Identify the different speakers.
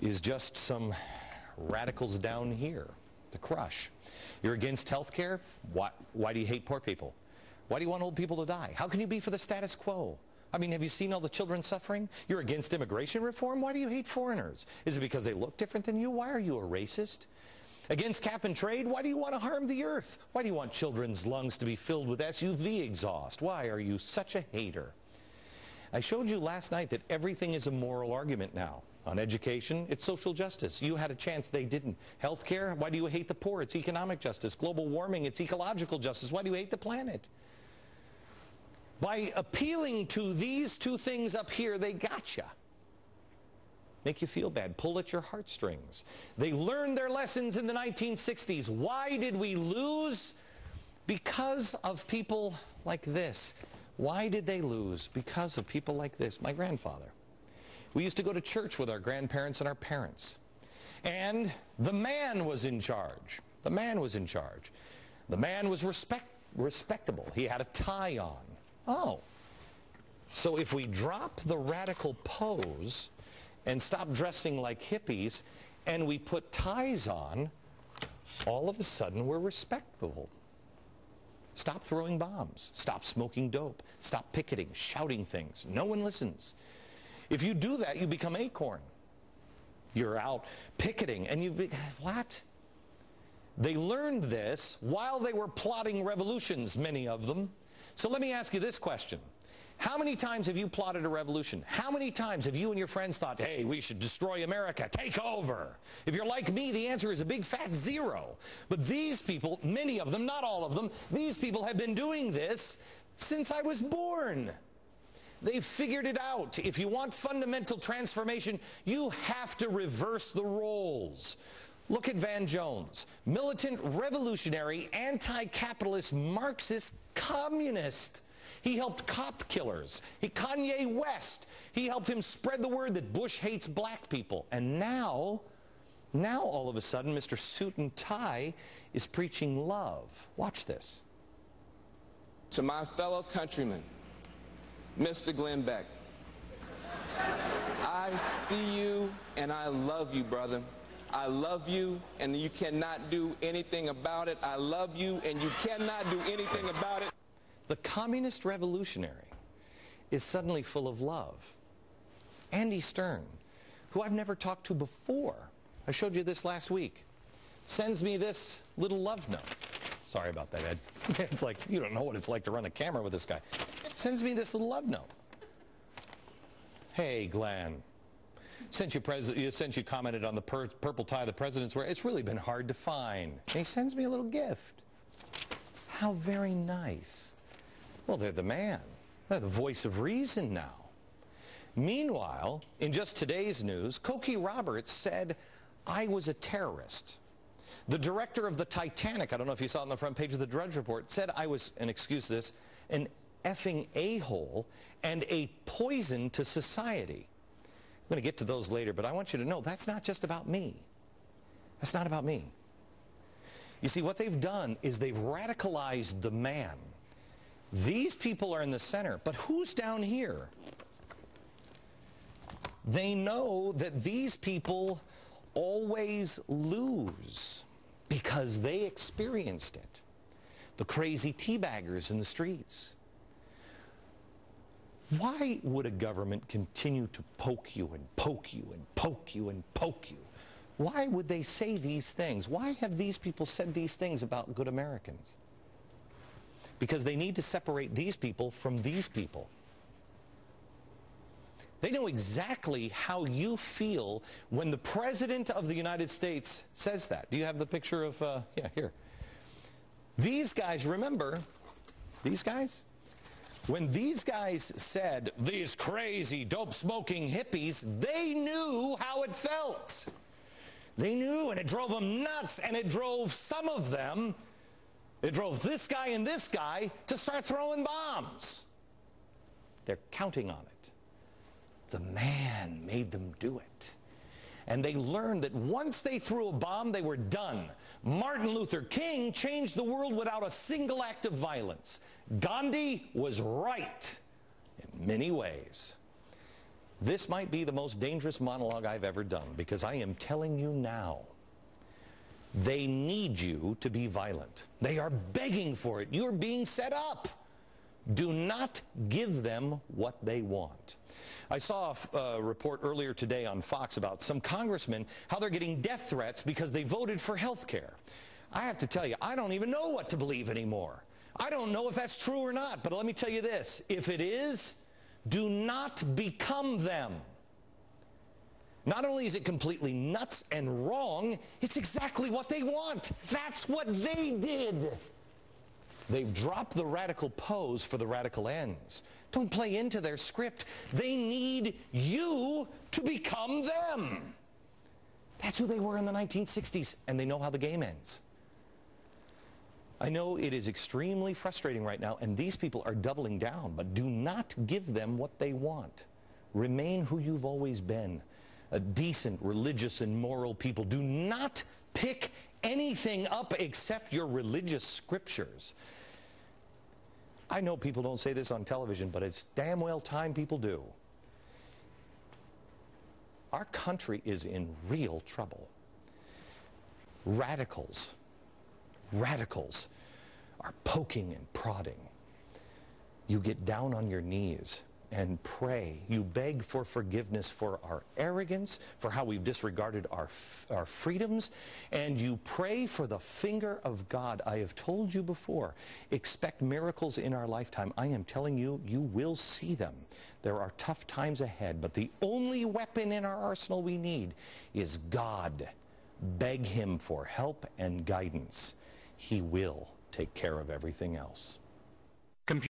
Speaker 1: is just some radicals down here to crush. You're against health care? Why do you hate poor people? Why do you want old people to die? How can you be for the status quo? I mean, have you seen all the children suffering? You're against immigration reform? Why do you hate foreigners? Is it because they look different than you? Why are you a racist? Against cap and trade? Why do you want to harm the earth? Why do you want children's lungs to be filled with SUV exhaust? Why are you such a hater? I showed you last night that everything is a moral argument now. On education, it's social justice. You had a chance, they didn't. Healthcare, why do you hate the poor? It's economic justice. Global warming, it's ecological justice. Why do you hate the planet? By appealing to these two things up here, they gotcha. Make you feel bad, pull at your heartstrings. They learned their lessons in the 1960s. Why did we lose? Because of people like this. Why did they lose? Because of people like this. My grandfather. We used to go to church with our grandparents and our parents. And the man was in charge. The man was in charge. The man was respectable. He had a tie on. Oh. So if we drop the radical pose and stop dressing like hippies and we put ties on, all of a sudden we're respectable. Stop throwing bombs. Stop smoking dope. Stop picketing, shouting things. No one listens. If you do that, you become Acorn. You're out picketing and what? They learned this while they were plotting revolutions, many of them. So let me ask you this question. How many times have you plotted a revolution? How many times have you and your friends thought, hey, we should destroy America, take over? If you're like me, the answer is a big fat zero. But these people, many of them, not all of them, these people have been doing this since I was born. They've figured it out. If you want fundamental transformation, you have to reverse the roles. Look at Van Jones, militant, revolutionary, anti-capitalist, Marxist, communist. He helped cop killers. Kanye West, he helped him spread the word that Bush hates black people. And now all of a sudden, Mr. Suit and Tie is preaching love. Watch this.
Speaker 2: To my fellow countrymen, Mr. Glenn Beck, I see you and I love you, brother. I love you and you cannot do anything about it. I love you and you cannot do anything about it.
Speaker 1: The communist revolutionary is suddenly full of love. Andy Stern, who I've never talked to before, I showed you this last week, sends me this little love note. Sorry about that, Ed. It's like, you don't know what it's like to run a camera with this guy. Sends me this little love note. Hey, Glenn. Since you commented on the purple tie the president's wear, it's really been hard to find. And he sends me a little gift. How very nice. Well, they're the man. They're the voice of reason now. Meanwhile, in just today's news, Cokie Roberts said, I was a terrorist. The director of the Titanic, I don't know if you saw it on the front page of the Drudge Report, said I was, and excuse this, an effing a-hole and a poison to society. I'm going to get to those later, but I want you to know that's not just about me. That's not about me. You see, what they've done is they've radicalized the man. These people are in the center, but who's down here? They know that these people always lose because they experienced it. The crazy teabaggers in the streets. Why would a government continue to poke you and poke you and poke you and poke you? Why would they say these things? Why have these people said these things about good Americans? Because they need to separate these people from these people. They know exactly how you feel when the President of the United States says that. Do you have the picture of, yeah, here. These guys, remember, these guys? When these guys said, these crazy, dope-smoking hippies, they knew how it felt. They knew, and it drove them nuts, and it drove some of them, it drove this guy and this guy to start throwing bombs. They're counting on it. The man made them do it. And they learned that once they threw a bomb, they were done. Martin Luther King changed the world without a single act of violence. Gandhi was right in many ways. This might be the most dangerous monologue I've ever done, because I am telling you now, they need you to be violent. They are begging for it. You're being set up. Do not give them what they want. I saw a report earlier today on Fox about some congressmen, how they're getting death threats because they voted for health care. I have to tell you, I don't even know what to believe anymore. I don't know if that's true or not, but let me tell you this. If it is, do not become them. Not only is it completely nuts and wrong, it's exactly what they want. That's what they did. They've dropped the radical pose for the radical ends. Don't play into their script. They need you to become them. That's who they were in the 1960s, and they know how the game ends. I know it is extremely frustrating right now, and these people are doubling down, but do not give them what they want. Remain who you've always been, a decent, religious, and moral people. Do not pick anything up except your religious scriptures. I know people don't say this on television, but it's damn well time people do. Our country is in real trouble. Radicals are poking and prodding. You get down on your knees and pray. You beg for forgiveness for our arrogance, for how we've disregarded our freedoms, and you pray for the finger of God. I have told you before, expect miracles in our lifetime. I am telling you, you will see them. There are tough times ahead, but the only weapon in our arsenal we need is God. Beg him for help and guidance. He will take care of everything else.